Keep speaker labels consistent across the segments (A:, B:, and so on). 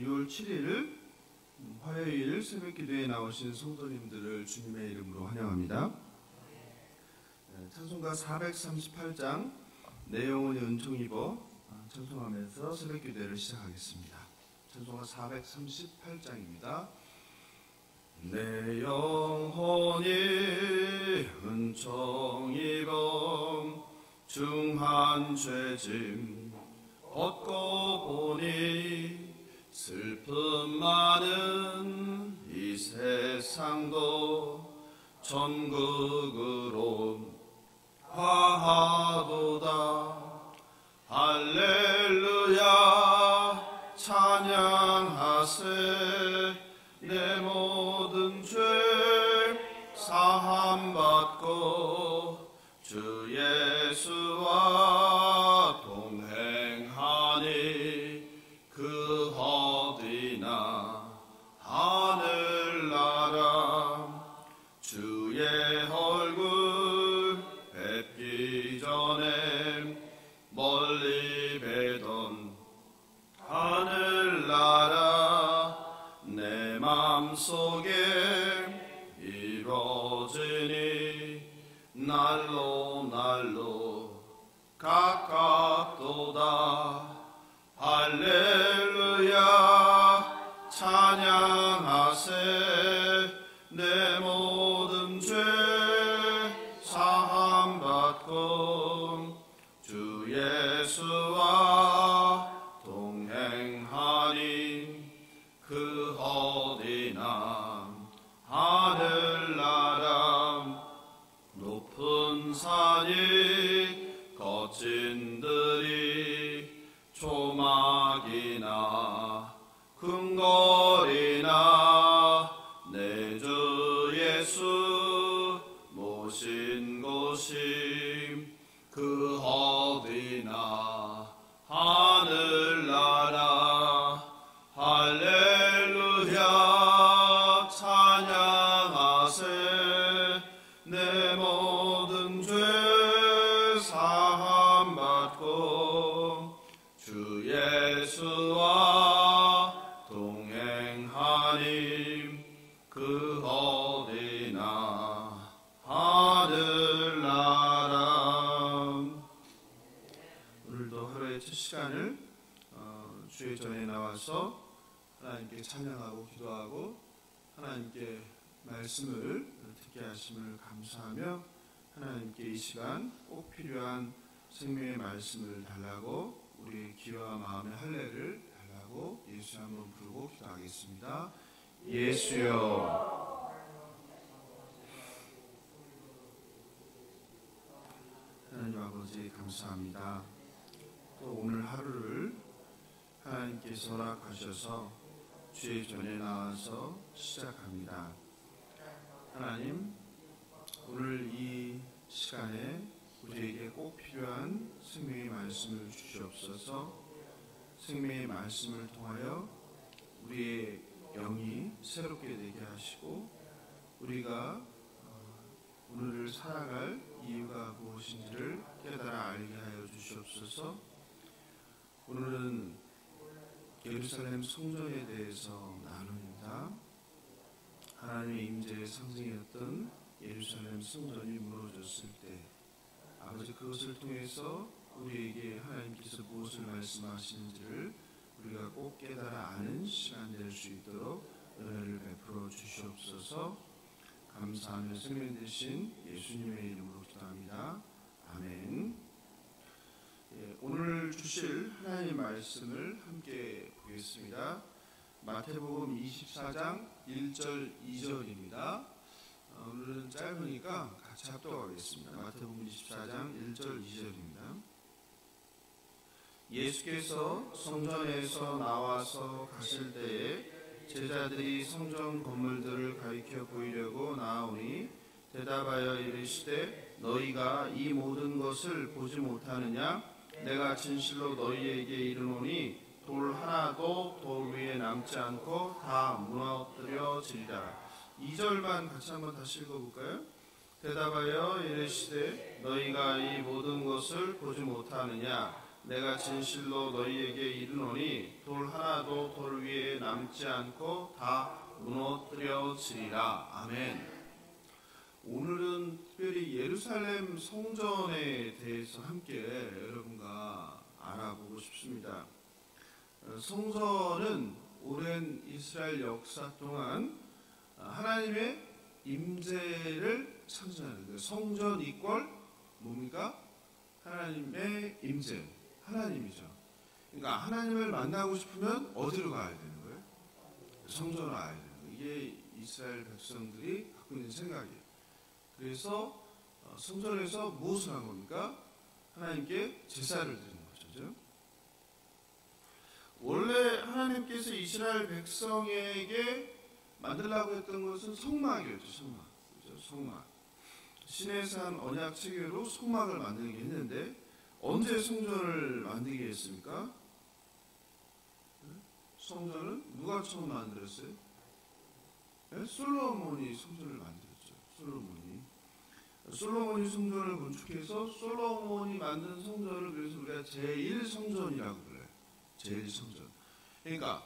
A: 6월 7일 화요일 새벽기도에 나오신 성도님들을 주님의 이름으로 환영합니다. 찬송가 438장 내 영혼이 은총 입어 찬송하면서 새벽기도를 시작하겠습니다. 찬송가 438장입니다. 내 영혼이 은총 입어 중한 죄짐 얻고 보니 슬픔 많은 이 세상도 천국으로 화하도다. 할렐루야 찬양하세. 내 모든 죄 사함받고 주 예수와 동행하니 그 어디나 하늘나라. 주의 얼굴 뵙기 전에 멀리 뵈던 하늘나라 내 맘속에 이루어지니 날로 날로 가깝도다. 할렐루야 찬양하세. 내 모든 죄 사함받고 주 예수와 동행하니 그 어디나 하늘나라. 높은 산이 거친 들이 조막이나 궁궐이나 내 주 예수 모신 곳이 그 어디나 하늘나라. 할렐루야 찬양하세. 내 모든 죄 사함받고 주 예수와 동행하니 그 어디나 하늘나라. 오늘도 하루의 첫 시간을 주의 전에 나와서 하나님께 찬양하고 기도하고 하나님께 말씀을 듣게 하심을 감사하며 하나님께 이 시간 꼭 필요한 생명의 말씀을 달라고 우리의 기도와 마음의 할례를 달라고 예수 한번 부르고 기도하겠습니다. 예수여. 하나님 아버지 감사합니다. 또 오늘 하루를 하나님께서 허락하셔서 주의 전에 나와서 시작합니다. 하나님, 오늘 이 시간에 우리에게 꼭 필요한 생명의 말씀을 주시옵소서. 생명의 말씀을 통하여 우리의 영이 새롭게 되게 하시고 우리가 오늘을 살아갈 이유가 무엇인지를 깨달아 알게 하여 주시옵소서. 오늘은 예루살렘 성전에 대해서 나눕니다. 하나님의 임재의 상징이었던 예루살렘 성전이 무너졌을 때 아버지 그것을 통해서 우리에게 하나님께서 무엇을 말씀하시는지를 우리가 꼭 깨달아 아는 시간 될 수 있도록 은혜를 베풀어 주시옵소서. 감사하며 생명 되신 예수님의 이름으로 기도합니다. 아멘. 오늘 주실 하나님의 말씀을 함께 보겠습니다. 마태복음 24장 1절 2절입니다. 오늘은 짧으니까 같이 합독하겠습니다. 마태복음 24장 1절 2절입니다. 예수께서 성전에서 나와서 가실 때에 제자들이 성전 건물들을 가리켜 보이려고 나아오니 대답하여 이르시되 너희가 이 모든 것을 보지 못하느냐? 내가 진실로 너희에게 이르노니 돌 하나도 돌 위에 남지 않고 다 무너뜨려지리라. 2절만 같이 한번 다시 읽어볼까요? 대답하여 이르시되 너희가 이 모든 것을 보지 못하느냐? 내가 진실로 너희에게 이르노니 돌 하나도 돌 위에 남지 않고 다 무너뜨려지리라. 아멘. 오늘은 특별히 예루살렘 성전에 대해서 함께 여러분과 알아보고 싶습니다. 성전은 오랜 이스라엘 역사 동안 하나님의 임재를 상징하는 거예요. 성전 이퀄 뭡니까? 하나님의 임재, 하나님이죠. 그러니까 하나님을 만나고 싶으면 어디로 가야 되는 거예요? 성전으로 가야 되는 거예요. 이게 이스라엘 백성들이 갖고 있는 생각이에요. 그래서 성전에서 무엇을 한 겁니까? 하나님께 제사를 드리는 거죠. 원래 하나님께서 이스라엘 백성에게 만들라고 했던 것은 성막이었죠. 성막. 그렇죠? 성막. 신의 산 언약 체계로 성막을 만들게 했는데 언제 성전을 만들게 했습니까? 성전은 누가 처음 만들었어요? 네? 솔로몬이 성전을 만들었죠. 솔로몬이 성전을 건축해서 솔로몬이 만든 성전을 그래서 우리가 제1성전이라고 그래요. 제1성전. 그러니까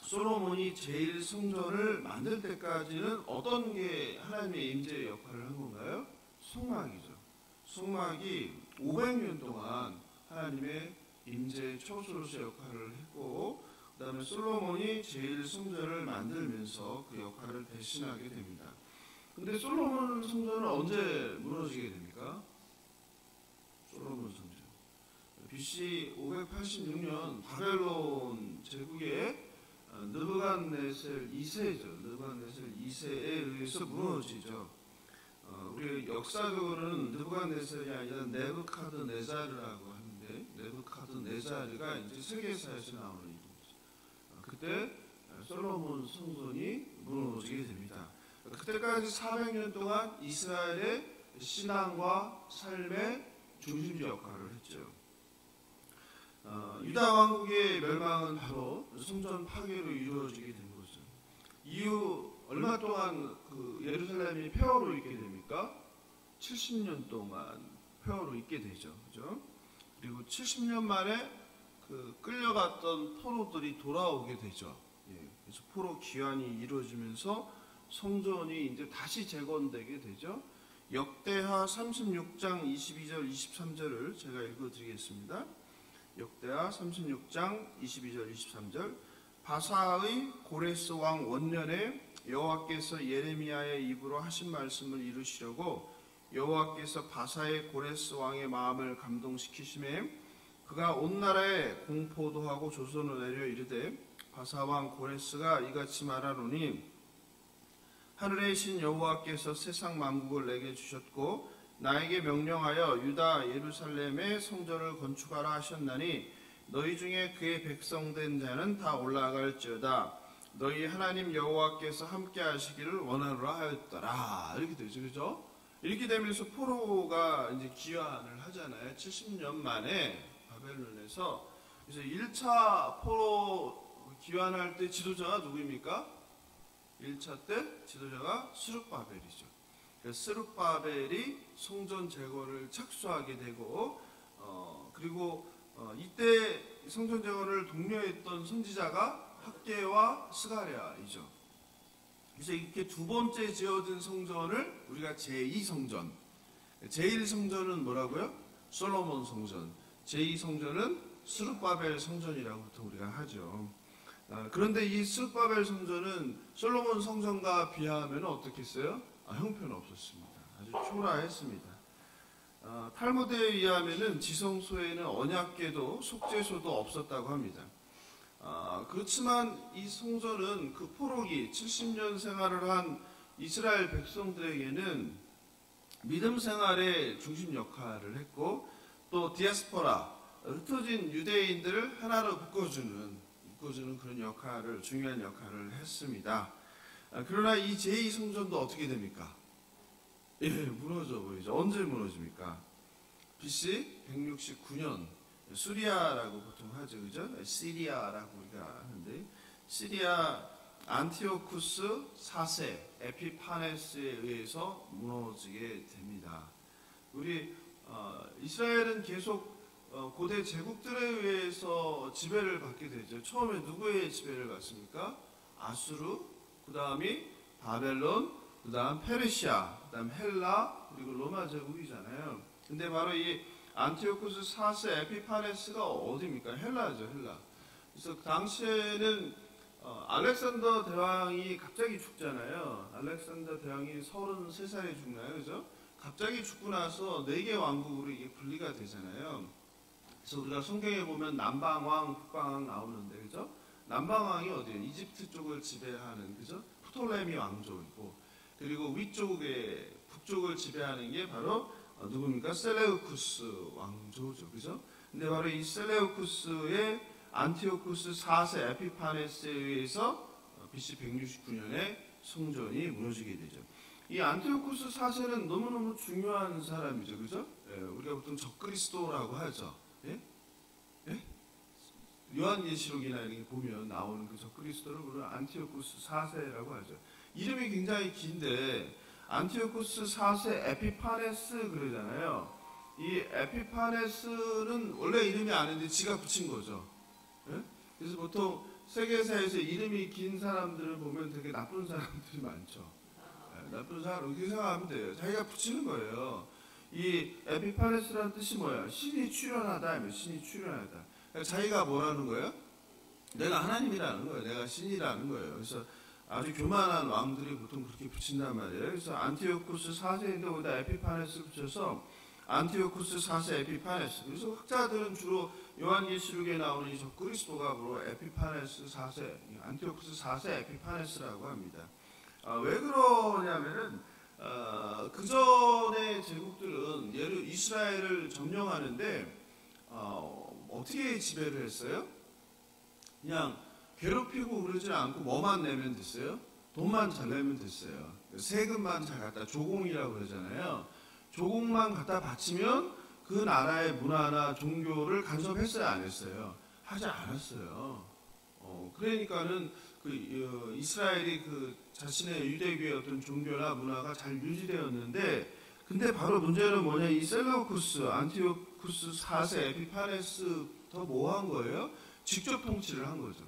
A: 솔로몬이 제1성전을 만들 때까지는 어떤 게 하나님의 임재의 역할을 한 건가요? 성막이죠. 성막이 500년 동안 하나님의 임재의 처소로서 역할을 했고, 그 다음에 솔로몬이 제1성전을 만들면서 그 역할을 대신하게 됩니다. 근데 솔로몬 성전은 언제 무너지게 됩니까? 솔로몬 성전. BC 586년 바벨론 제국의 느부갓네살 2세죠. 느부갓네살 2세에 의해서 무너지죠. 우리 역사적으로는 느부갓네살이 아니라 네부카드네자르라고 하는데, 네부카드네자르가 이제 세계사에서 나오는 이름이죠. 그때 솔로몬 성전이 무너지게 됩니다. 그때까지 400년 동안 이스라엘의 신앙과 삶의 중심 역할을 했죠. 유다 왕국의 멸망은 바로 성전 파괴로 이루어지게 된 거죠. 이후 얼마 동안 그 예루살렘이 폐허로 있게 됩니까? 70년 동안 폐허로 있게 되죠. 그죠? 그리고 70년 만에 그 끌려갔던 포로들이 돌아오게 되죠. 예, 그래서 포로 귀환이 이루어지면서 성전이 이제 다시 재건되게 되죠. 역대하 36장 22절 23절을 제가 읽어드리겠습니다. 역대하 36장 22절 23절. 바사의 고레스 왕 원년에 여호와께서 예레미야의 입으로 하신 말씀을 이루시려고 여호와께서 바사의 고레스 왕의 마음을 감동시키심에 그가 온 나라에 공포도 하고 조선을 내려 이르되 바사 왕 고레스가 이같이 말하노니 하늘의 신 여호와께서 세상 만국을 내게 주셨고 나에게 명령하여 유다 예루살렘의 성전을 건축하라 하셨나니 너희 중에 그의 백성된 자는 다 올라갈지어다. 너희 하나님 여호와께서 함께 하시기를 원하노라 하였더라. 이렇게 되죠. 그죠? 이렇게 되면서 포로가 이제 귀환을 하잖아요. 70년 만에 바벨론에서. 그래서 1차 포로 귀환할 때 지도자가 누구입니까? 1차 때 지도자가 스룹바벨이죠. 스룹바벨이 성전 재건을 착수하게 되고, 그리고 이때 성전 재건을 독려했던 선지자가 학개와 스가랴이죠. 그래서 이렇게 두 번째 지어진 성전을 우리가 제2성전, 제1성전은 뭐라고요? 솔로몬 성전, 제2성전은 스룹바벨 성전이라고 보통 우리가 하죠. 그런데 이 스룹바벨 성전은 솔로몬 성전과 비하하면 어떻겠어요? 형편 없었습니다. 아주 초라했습니다. 탈무드에 의하면은 지성소에는 언약궤도 속죄소도 없었다고 합니다. 그렇지만 이 성전은 그 포로기 70년 생활을 한 이스라엘 백성들에게는 믿음 생활의 중심 역할을 했고 또 디아스포라 흩어진 유대인들을 하나로 묶어주는 그런 역할을 중요한 역할을 했습니다. 그러나 이 제2성전도 어떻게 됩니까? 예, 무너져 버리죠. 언제 무너집니까? BC 169년 수리아라고 보통 하죠. 그죠? 시리아라고 우리가 하는데 시리아 안티오쿠스 4세 에피파네스에 의해서 무너지게 됩니다. 우리 이스라엘은 계속 고대 제국들에 의해서 지배를 받게 되죠. 처음에 누구의 지배를 받습니까? 아수르, 그 다음이 바벨론, 그 다음 페르시아, 그 다음 헬라, 그리고 로마 제국이잖아요. 근데 바로 이 안티오쿠스 4세 에피파네스가 어디입니까? 헬라죠, 헬라. 그래서 그 당시에는 알렉산더 대왕이 갑자기 죽잖아요. 알렉산더 대왕이 33살에 죽나요? 그죠? 갑자기 죽고 나서 4개 왕국으로 이게 분리가 되잖아요. 그래서 우리가 성경에 보면 남방왕, 북방왕 나오는데, 그죠? 남방왕이 어디예요? 이집트 쪽을 지배하는, 그죠? 프톨레미 왕족이고, 그리고 위쪽에, 북쪽을 지배하는 게 바로 누굽니까? 셀레우쿠스 왕조죠. 그죠? 근데 바로 이 셀레우쿠스의 안티오쿠스 4세 에피파네스에 의해서 BC 169년에 성전이 무너지게 되죠. 이 안티오쿠스 4세는 너무너무 중요한 사람이죠. 그죠? 예, 우리가 보통 적그리스도라고 하죠. 예? 예? 요한계시록이나 이렇게 보면 나오는 그 적그리스도를 우리는 안티오쿠스 4세라고 하죠. 이름이 굉장히 긴데 안티오쿠스 4세 에피파네스 그러잖아요. 이 에피파네스는 원래 이름이 아닌데 지가 붙인 거죠. 예? 그래서 보통 세계사에서 이름이 긴 사람들을 보면 되게 나쁜 사람들이 많죠. 예, 나쁜 사람 이렇게 생각하면 돼요. 자기가 붙이는 거예요. 이 에피파네스라는 뜻이 뭐야? 신이 출현하다. 신이 출현하다. 그러니까 자기가 뭐라는 거예요? 내가 하나님이라는 거예요. 내가 신이라는 거예요. 그래서 아주 교만한 왕들이 보통 그렇게 붙인단 말이에요. 그래서 안티오쿠스 4세인데 거기다 에피파네스를 붙여서 안티오쿠스 4세 에피파네스. 그래서 학자들은 주로 요한계시록에 나오는 이 적그리스도가 바로 에피파네스 4세, 안티오쿠스 4세 에피파네스라고 합니다. 왜 그러냐면은 그 전에 제국들은 이스라엘을 점령하는데 어떻게 지배를 했어요? 그냥 괴롭히고 그러지 않고 뭐만 내면 됐어요? 돈만 잘 내면 됐어요. 세금만 잘 갖다 조공이라고 그러잖아요. 조공만 갖다 바치면 그 나라의 문화나 종교를 간섭했어요, 안 했어요? 하지 않았어요. 그러니까는 이스라엘이 자신의 유대교의 어떤 종교나 문화가 잘 유지되었는데, 근데 바로 문제는 뭐냐? 이 셀레우쿠스, 안티오쿠스 4세 에피파네스 더 뭐 한 거예요? 직접 통치를 한 거죠.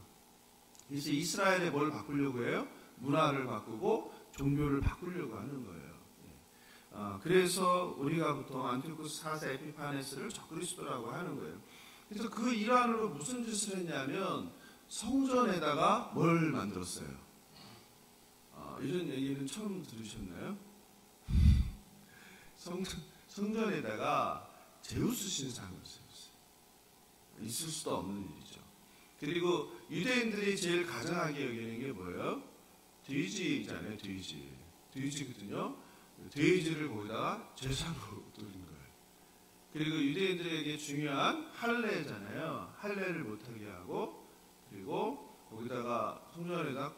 A: 그래서 이스라엘에 뭘 바꾸려고 해요? 문화를 바꾸고 종교를 바꾸려고 하는 거예요. 그래서 우리가 보통 안티오쿠스 4세 에피파네스를 적그리스도라고 하는 거예요. 그래서 그 일환으로 무슨 짓을 했냐면 성전에다가 뭘 만들었어요? 이런 얘기는 처음 들으셨나요? 성전에다가 제우스 신상을 세웠어요. 있을 수도 없는 일이죠. 그리고 유대인들이 제일 가장하게 여기는 게 뭐예요? 돼지잖아요. 돼지거든요. 돼지를 거기다가 제사로 드린 거예요. 그리고 유대인들에게 중요한 할례잖아요. 할례를 못하게 하고, 그리고 거기다가 성전에다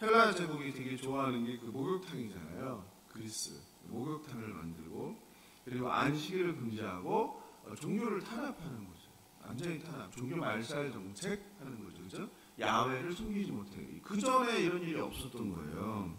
A: 헬라 제국이 되게 좋아하는 게 그 목욕탕이잖아요. 그리스 목욕탕을 만들고, 그리고 안식일을 금지하고 종교를 탄압하는 거죠. 완전히 탄압, 종교 말살 정책하는 거죠. 그죠? 야훼를 숨기지 못해. 그 전에 이런 일이 없었던 거예요.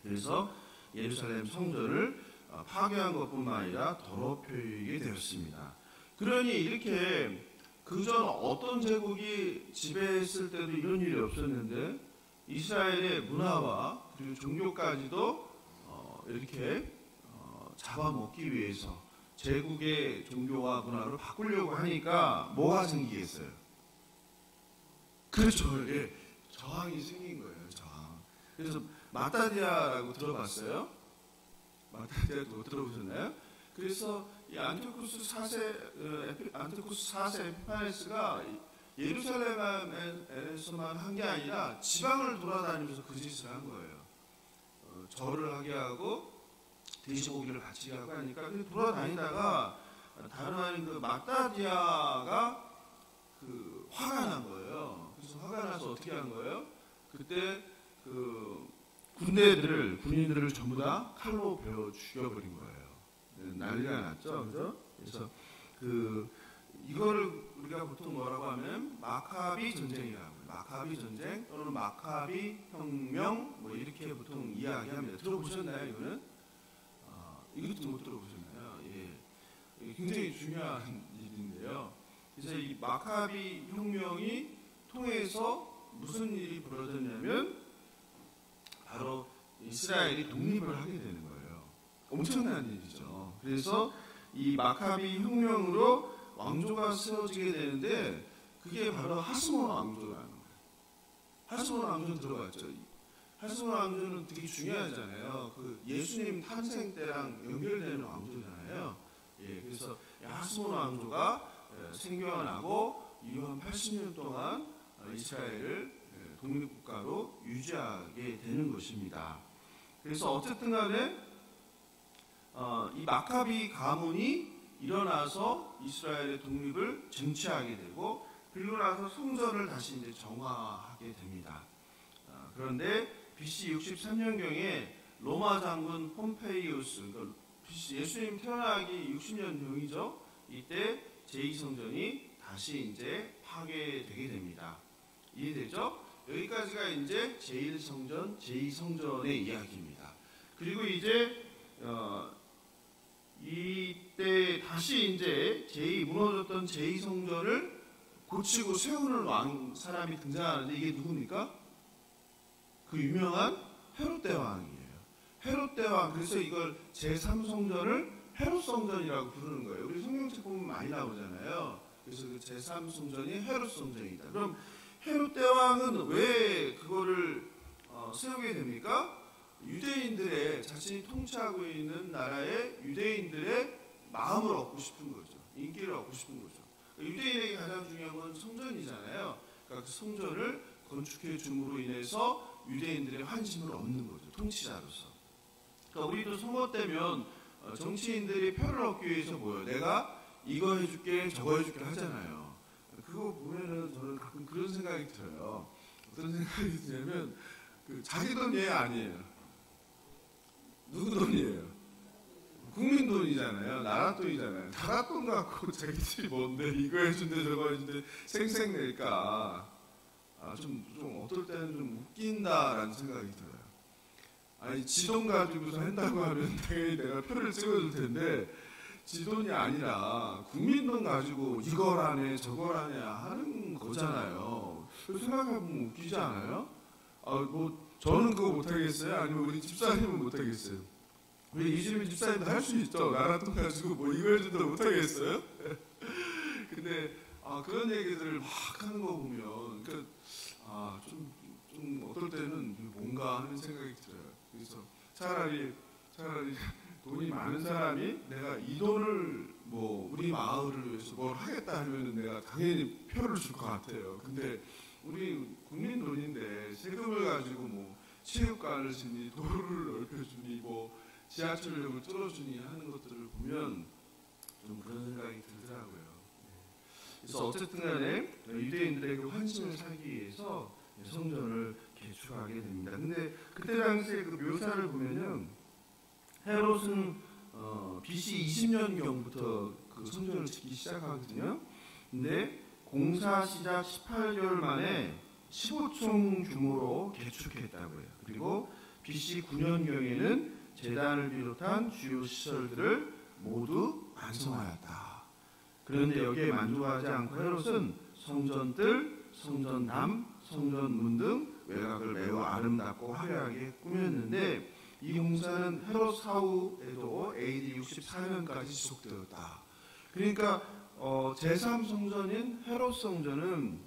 A: 그래서 예루살렘 성전을 파괴한 것뿐만 아니라 더럽히게 되었습니다. 그러니 이렇게 그전 어떤 제국이 지배했을 때도 이런 일이 없었는데 이스라엘의 문화와 그리고 종교까지도 이렇게 잡아먹기 위해서 제국의 종교와 문화를 바꾸려고 하니까 뭐가 생기겠어요? 그렇죠. 예, 저항이 생긴 거예요. 저항. 그래서 마따디아라고 들어봤어요? 마따디아도 들어보셨나요? 그래서 이 안티오쿠스 4세 에피파네스가 예루살렘에서만 한 게 아니라 지방을 돌아다니면서 그 짓을 한 거예요. 절을 하게 하고 돼지고기를 바치게 하고 하니까 돌아다니다가 다름 아닌 그 마따디아가 화가 난 거예요. 그래서 화가 나서 어떻게 한 거예요? 그때 군인들을 전부 다 칼로 베어 죽여버린 거예요. 난리가 났죠. 그래서 이거를 우리가 보통 뭐라고 하면 마카비 전쟁이라고 해요. 마카비 전쟁 또는 마카비 혁명 뭐 이렇게 보통 이야기합니다. 들어보셨나요? 이거는? 이것도 못 들어보셨나요? 예. 굉장히 중요한 일인데요. 그래서 이 마카비 혁명이 통해서 무슨 일이 벌어졌냐면 바로 이스라엘이 독립을 하게 되는 거예요. 엄청난 일이죠. 그래서 이 마카비 혁명으로 왕조가 세워지게 되는데 그게 바로 하스몬 왕조라는 거예요. 하스몬 왕조 들어봤죠? 하스몬 왕조는 되게 중요하잖아요. 그 예수님 탄생 때랑 연결되는 왕조잖아요. 예, 그래서 하스몬 왕조가 생겨나고 이후 한 80년 동안 이스라엘을 독립국가로 유지하게 되는 것입니다. 그래서 어쨌든 간에 이 마카비 가문이 일어나서 이스라엘의 독립을 쟁취하게 되고 그리고 나서 성전을 다시 이제 정화하게 됩니다. 그런데 BC 63년경에 로마 장군 폼페이우스, 그러니까 예수님 태어나기 60년 경이죠. 이때 제2성전이 다시 이제 파괴되게 됩니다. 이해되죠? 여기까지가 이제 제1성전, 제2성전의 이야기입니다. 그리고 이제 이때 다시 이제 무너졌던 제2성전을 고치고 세우는 사람이 등장하는데 이게 누굽니까? 그 유명한 헤롯 대왕이에요. 헤롯 대왕, 그래서 이걸 제3성전을 헤롯 성전이라고 부르는 거예요. 우리 성경책 보면 많이 나오잖아요. 그래서 그 제3성전이 헤롯 성전이다. 그럼 헤롯 대왕은 왜 그거를 세우게 됩니까? 유대인들의, 자신이 통치하고 있는 나라의 유대인들의 마음을 얻고 싶은 거죠. 인기를 얻고 싶은 거죠. 유대인에게 가장 중요한 건 성전이잖아요. 그러니까 그 성전을 건축해 줌으로 인해서 유대인들의 환심을 얻는 거죠. 통치자로서. 그러니까 우리도 선거 때면 정치인들이 표를 얻기 위해서 뭐예요? 내가 이거 해줄게, 저거 해줄게 하잖아요. 그거 보면은 저는 가끔 그런 생각이 들어요. 어떤 생각이 드냐면 자기 돈이 아니에요. 누구 돈이에요? 국민 돈이잖아요. 나라 돈이잖아요. 나라 돈 갖고 자기들이 뭔데 이거 해준대 저거 해준대 생색 낼까. 좀 어떨 때는 좀 웃긴다라는 생각이 들어요. 아니 지 돈 가지고서 한다고 하면 당연히 내가 표를 찍어줄 텐데 지 돈이 아니라 국민 돈 가지고 이걸 하네 저걸 하네 하는 거잖아요. 생각해보면 웃기지 않아요? 뭐 저는 그거 못하겠어요? 아니면 우리 집사님은 못하겠어요? 우리 이주민 집사님도 할 수 있죠. 나라 돈 가지고 뭐 이거 해준다 못하겠어요? 근데 그런 얘기들을 막 하는 거 보면 좀 어떨 때는 뭔가 하는 생각이 들어요. 그래서 차라리 돈이 많은 사람이 내가 이 돈을 뭐 우리 마을을 위해서 뭘 하겠다 하면은 내가 당연히 표를 줄 것 같아요. 근데 우리 국민 돈인데 세금을 가지고 뭐 체육관을 짓니 도로를 넓혀주니 뭐 지하철역을 뚫어주니 하는 것들을 보면 좀 그런 생각이 들더라고요. 그래서 어쨌든 간에 유대인들에게 환심을 사기 위해서 성전을 개축하게 됩니다. 근데 그때 당시에 그 묘사를 보면요. 헤롯은 BC 20년경부터 그 성전을 짓기 시작하거든요. 근데 공사 시작 18개월 만에 15층 규모로 개축했다고 해요. 그리고 BC 9년경에는 제단을 비롯한 주요 시설들을 모두 완성하였다. 그런데 여기에 만족하지 않고 헤롯은 성전뜰, 성전담, 성전문 등 외곽을 매우 아름답고 화려하게 꾸몄는데 이 공사는 헤롯 사후에도 AD 64년까지 지속되었다. 그러니까 제3성전인 헤롯 성전은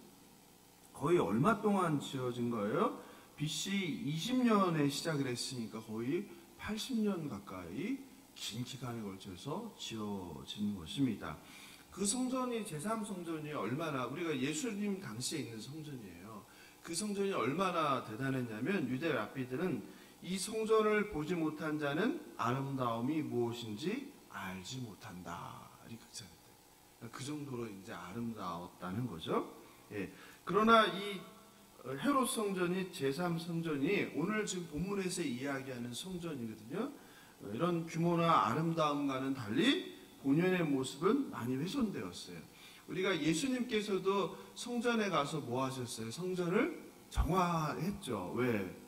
A: 거의 얼마 동안 지어진 거예요? BC 20년에 시작을 했으니까 거의 80년 가까이 긴 기간에 걸쳐서 지어진 것입니다. 그 성전이 제3성전이 얼마나 우리가 예수님 당시에 있는 성전이에요. 그 성전이 얼마나 대단했냐면 유대 랍비들은 이 성전을 보지 못한 자는 아름다움이 무엇인지 알지 못한다. 이렇게 극찬했대요. 그 정도로 이제 아름다웠다는 거죠. 예. 그러나 이 헤롯 성전이 제3성전이 오늘 지금 본문에서 이야기하는 성전이거든요. 이런 규모나 아름다움과는 달리 본연의 모습은 많이 훼손되었어요. 우리가 예수님께서도 성전에 가서 뭐 하셨어요? 성전을 정화했죠. 왜?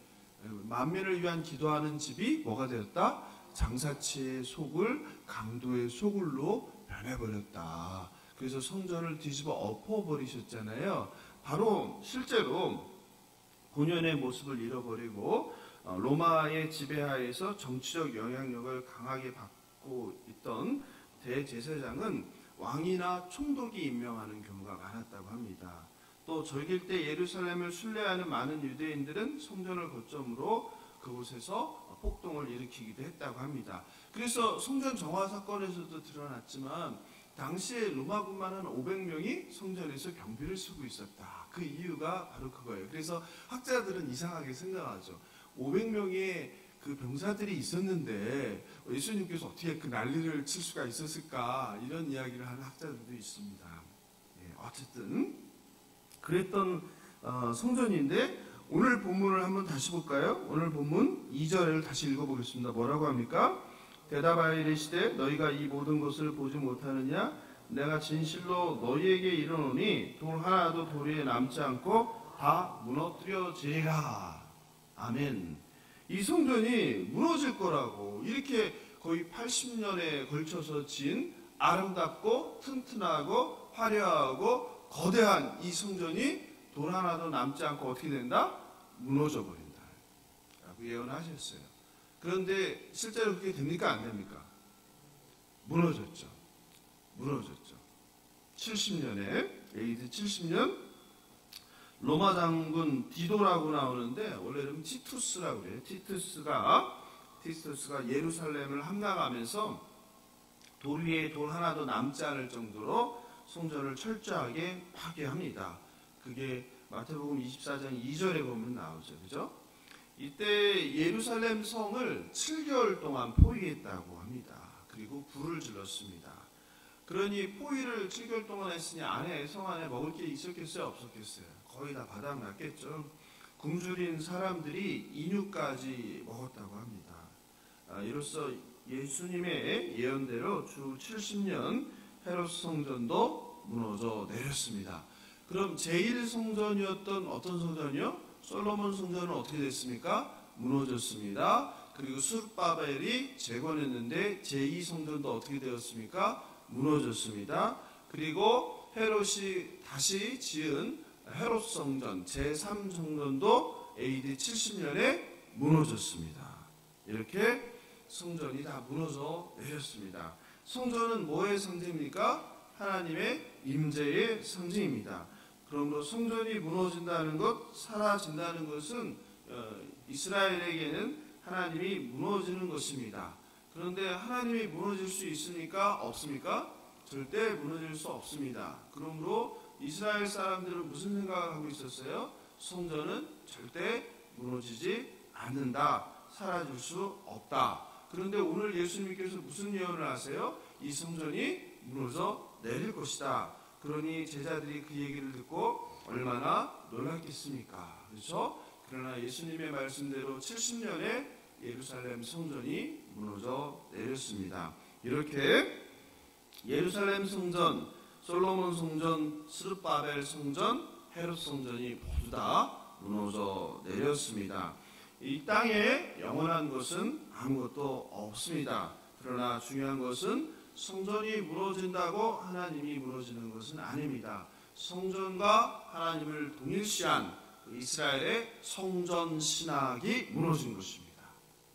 A: 만민을 위한 기도하는 집이 뭐가 되었다? 장사치의 소굴, 강도의 소굴로 변해버렸다. 그래서 성전을 뒤집어 엎어버리셨잖아요. 바로 실제로 본연의 모습을 잃어버리고 로마의 지배하에서 정치적 영향력을 강하게 받고 있던 대제사장은 왕이나 총독이 임명하는 경우가 많았다고 합니다. 또 절길 때 예루살렘을 순례하는 많은 유대인들은 성전을 거점으로 그곳에서 폭동을 일으키기도 했다고 합니다. 그래서 성전 정화 사건에서도 드러났지만 당시에 로마군만 한 500명이 성전에서 경비를 쓰고 있었다. 그 이유가 바로 그거예요. 그래서 학자들은 이상하게 생각하죠. 500명의 그 병사들이 있었는데 예수님께서 어떻게 그 난리를 칠 수가 있었을까, 이런 이야기를 하는 학자들도 있습니다. 어쨌든 그랬던 성전인데 오늘 본문을 한번 다시 볼까요? 오늘 본문 2절을 다시 읽어보겠습니다. 뭐라고 합니까? 대답하여 이르시되 너희가 이 모든 것을 보지 못하느냐? 내가 진실로 너희에게 이르노니 돌 하나도 돌 위에 남지 않고 다 무너뜨려지리라. 아멘. 이 성전이 무너질 거라고, 이렇게 거의 80년에 걸쳐서 지은 아름답고 튼튼하고 화려하고 거대한 이 성전이 돌 하나도 남지 않고 어떻게 된다? 무너져 버린다 라고 예언하셨어요. 그런데 실제로 그게 됩니까? 안 됩니까? 무너졌죠. 70년에 AD 70년 로마 장군 디도라고 나오는데 원래 이름 티투스라고 그래요. 티투스가 예루살렘을 함락하면서 돌 위에 돌 하나도 남지 않을 정도로 성전을 철저하게 파괴합니다. 그게 마태복음 24장 2절에 보면 나오죠. 그죠? 이때 예루살렘 성을 7개월 동안 포위했다고 합니다. 그리고 불을 질렀습니다. 그러니 포위를 7개월 동안 했으니 성 안에 먹을 게 있었겠어요? 없었겠어요? 거의 다 바닥났겠죠. 굶주린 사람들이 인유까지 먹었다고 합니다. 이로써 예수님의 예언대로 주 70년 헤롯 성전도 무너져 내렸습니다. 그럼 제1성전이었던 어떤 성전이요? 솔로몬 성전은 어떻게 됐습니까? 무너졌습니다. 그리고 스룹바벨이 재건했는데 제2성전도 어떻게 되었습니까? 무너졌습니다. 그리고 헤롯이 다시 지은 헤롯 성전 제3성전도 AD 70년에 무너졌습니다. 이렇게 성전이 다 무너져 내렸습니다. 성전은 뭐의 상징입니까? 하나님의 임재의 상징입니다. 그러므로 성전이 무너진다는 것, 사라진다는 것은 이스라엘에게는 하나님이 무너지는 것입니다. 그런데 하나님이 무너질 수 있습니까? 없습니까? 절대 무너질 수 없습니다. 그러므로 이스라엘 사람들은 무슨 생각을 하고 있었어요? 성전은 절대 무너지지 않는다. 사라질 수 없다. 그런데 오늘 예수님께서 무슨 예언을 하세요? 이 성전이 무너져 내릴 것이다. 그러니 제자들이 그 얘기를 듣고 얼마나 놀랐겠습니까? 그렇죠? 그러나 예수님의 말씀대로 70년에 예루살렘 성전이 무너져 내렸습니다. 이렇게 예루살렘 성전, 솔로몬 성전, 스룹바벨 성전, 헤롯 성전이 모두 다 무너져 내렸습니다. 이 땅에 영원한 것은 아무것도 없습니다. 그러나 중요한 것은 성전이 무너진다고 하나님이 무너지는 것은 아닙니다. 성전과 하나님을 동일시한 이스라엘의 성전 신학이 무너진 것입니다.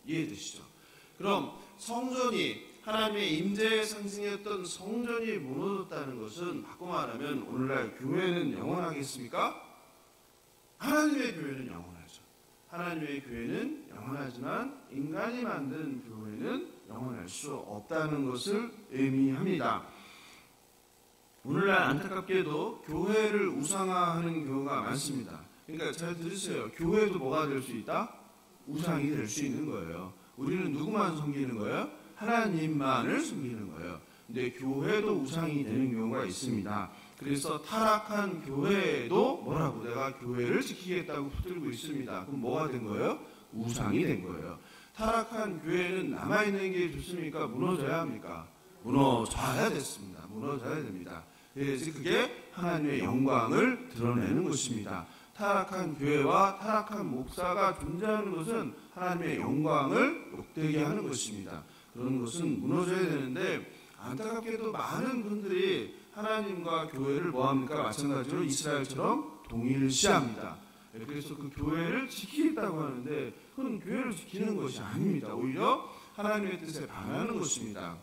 A: 이해되시죠? 그럼 성전이 하나님의 임재의 상징이었던 성전이 무너졌다는 것은 바꿔 말하면 오늘날 교회는 영원하겠습니까? 하나님의 교회는 영원하죠. 하나님의 교회는 영원하지만 인간이 만든 교회는 영원할 수 없다는 것을 의미합니다. 오늘날 안타깝게도 교회를 우상화하는 경우가 많습니다. 그러니까 잘 들으세요. 교회도 뭐가 될 수 있다? 우상이 될 수 있는 거예요. 우리는 누구만 섬기는 거예요? 하나님만을 섬기는 거예요. 근데 교회도 우상이 되는 경우가 있습니다. 그래서 타락한 교회도 뭐라고 내가 교회를 지키겠다고 붙들고 있습니다. 그럼 뭐가 된 거예요? 우상이 된 거예요. 타락한 교회는 남아있는 게 좋습니까? 무너져야 합니까? 무너져야 됐습니다. 무너져야 됩니다. 그래서 그게 하나님의 영광을 드러내는 것입니다. 타락한 교회와 타락한 목사가 존재하는 것은 하나님의 영광을 욕되게 하는 것입니다. 그런 것은 무너져야 되는데 안타깝게도 많은 분들이 하나님과 교회를 뭐합니까? 마찬가지로 이스라엘처럼 동일시합니다. 그래서 그 교회를 지키겠다고 하는데 그건 교회를 지키는 것이 아닙니다. 오히려 하나님의 뜻에 반하는 것입니다.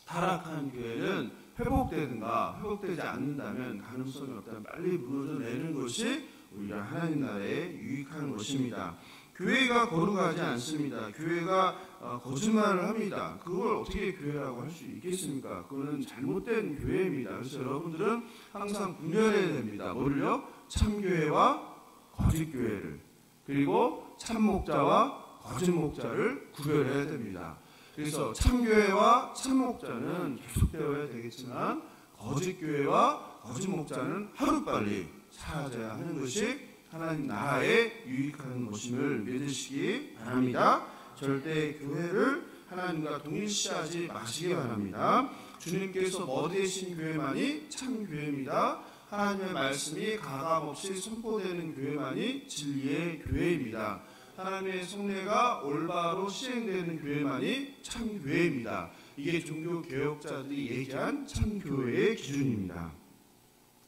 A: 타락한 교회는 회복되지 않는다면, 가능성이 없다면 빨리 무너져내는 것이 오히려 하나님 나라에 유익한 것입니다. 교회가 거룩하지 않습니다. 교회가 거짓말을 합니다. 그걸 어떻게 교회라고 할 수 있겠습니까? 그거는 잘못된 교회입니다. 그래서 여러분들은 항상 분별해야 됩니다. 뭐를요? 참교회와 거짓교회를, 그리고 참목자와 거짓목자를 구별해야 됩니다. 그래서 참교회와 참목자는 계속되어야 되겠지만 거짓교회와 거짓목자는 하루빨리 사라져야 하는 것이 하나님 나라에 유익한 것임을 믿으시기 바랍니다. 절대 교회를 하나님과 동일시하지 마시기 바랍니다. 주님께서 머리이신 교회만이 참교회입니다. 하나님의 말씀이 가감없이 선포되는 교회만이 진리의 교회입니다. 하나님의 성례가 올바로 시행되는 교회만이 참교회입니다. 이게 종교개혁자들이 얘기한 참교회의 기준입니다.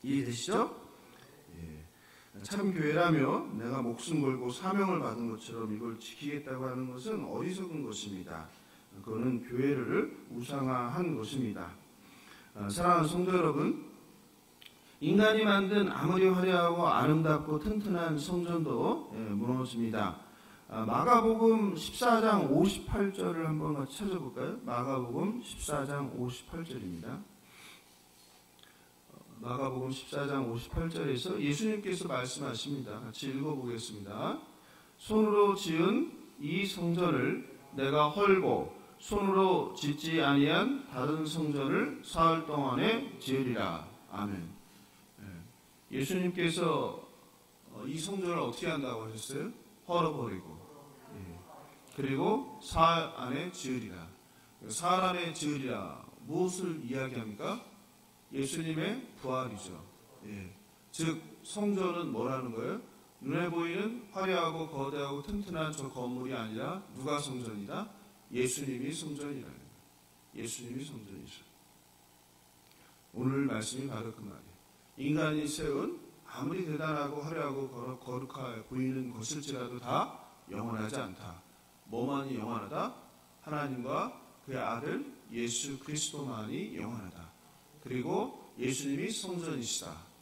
A: 이해되시죠? 참교회라며 내가 목숨 걸고 사명을 받은 것처럼 이걸 지키겠다고 하는 것은 어리석은 것입니다. 그거는 교회를 우상화한 것입니다. 사랑하는 성도 여러분, 인간이 만든 아무리 화려하고 아름답고 튼튼한 성전도 무너집니다. 마가복음 14장 58절을 한번 같이 찾아볼까요? 마가복음 14장 58절입니다. 마가복음 14장 58절에서 예수님께서 말씀하십니다. 같이 읽어보겠습니다. 손으로 지은 이 성전을 내가 헐고 손으로 짓지 아니한 다른 성전을 사흘 동안에 지으리라. 아멘. 예수님께서 이 성전을 어떻게 한다고 하셨어요? 헐어버리고, 그리고 사흘 안에 지으리라. 사흘 안에 지으리라. 무엇을 이야기합니까? 예수님의 부활이죠. 즉 성전은 뭐라는 거예요? 눈에 보이는 화려하고 거대하고 튼튼한 저 건물이 아니라 누가 성전이다? 예수님이 성전이라는 거예요. 예수님이 성전이죠. 오늘 말씀이 바로 그 말이에요. 인간이 세운 아무리 대단하고 화려하고 거룩해 보이는 것일지라도 다 영원하지 않다. 뭐만이 영원하다? 하나님과 그의 아들 예수 그리스도만이 영원하다. 그리고 예수님이 성전이시다.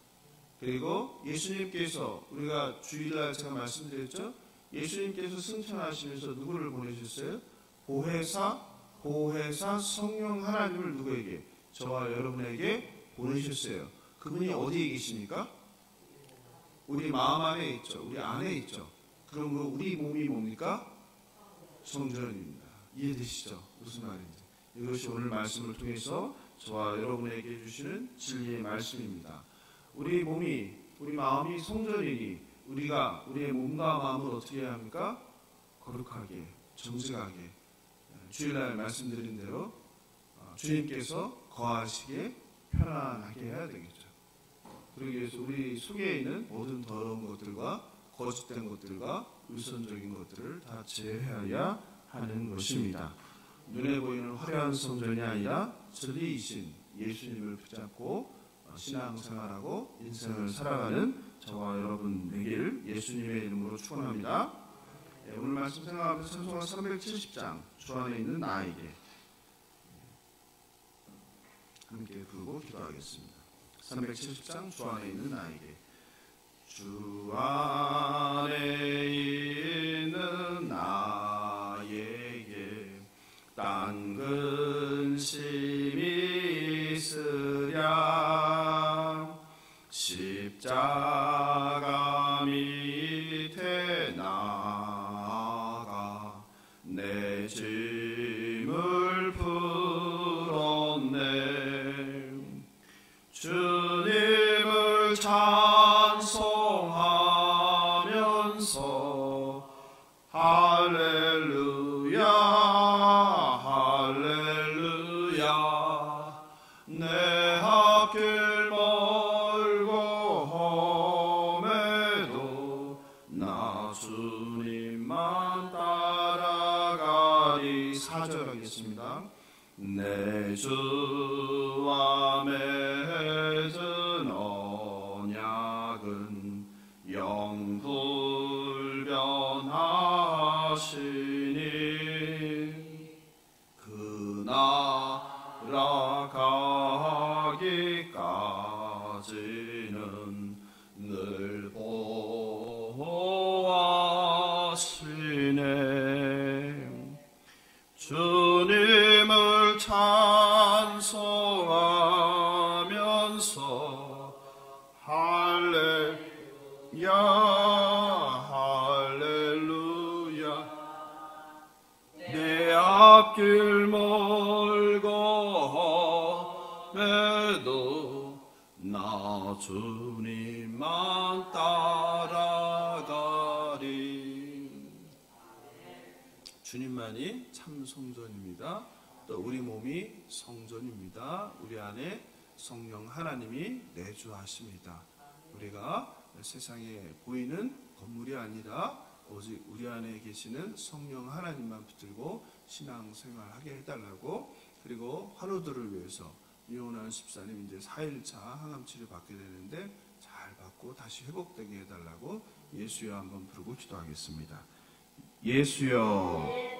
A: 그리고 예수님께서, 우리가 주일날 제가 말씀드렸죠? 예수님께서 승천하시면서 누구를 보내셨어요? 보혜사 성령 하나님을 누구에게? 저와 여러분에게 보내셨어요. 그분이 어디에 계십니까? 우리 마음 안에 있죠. 우리 안에 있죠. 그럼 우리 몸이 뭡니까? 성전입니다. 이해되시죠? 무슨 말인지. 이것이 오늘 말씀을 통해서 저와 여러분에게 주시는 진리의 말씀입니다. 우리 몸이, 우리 마음이 성전이니 우리가 우리의 몸과 마음을 어떻게 해야 합니까? 거룩하게, 정직하게, 주일날 말씀드린 대로 주님께서 거하시기에 편안하게 해야 되겠죠. 그러기 위해서 우리 속에 있는 모든 더러운 것들과 거짓된 것들과 위선적인 것들을 다 제외해야 하는 것입니다. 눈에 보이는 화려한 성전이 아니라 진리이신 예수님을 붙잡고 신앙생활하고 인생을 살아가는 저와 여러분 되기를 예수님의 이름으로 축원합니다. 오늘 말씀 생각하면서 찬송가 370장 주 안에 있는 나에게 함께 부르고 기도하겠습니다. 370장 주 안에 있는 나에게. 주 안에 있는 나에게 딴 근심이 있으랴. 십자가 밑에 나아가 내 짐을 풀었네. 주님을 찬송하면서 할렐루야 할렐루야. 내 앞길 멀고 험해도 나 주님만 따라가리. 4절 하겠습니다. 내 주와 매 은 영불변하시니 그 나라 가기까지는 늘 보호하시네. 주님을 찬송하면서 할렐루야 할렐루야 내 앞길 멀고 험해도 나 주님만 따라가리. 주님만이 참 성전입니다. 또 우리 몸이 성전입니다. 우리 안에 성령 하나님이 내주하십니다. 우리가 세상에 보이는 건물이 아니라 오직 우리 안에 계시는 성령 하나님만 붙들고 신앙생활하게 해달라고, 그리고 환우들을 위해서 이혼한 집사님 이제 4일차 항암치료 받게 되는데 잘 받고 다시 회복되게 해달라고 예수여 한번 부르고 기도하겠습니다. 예수여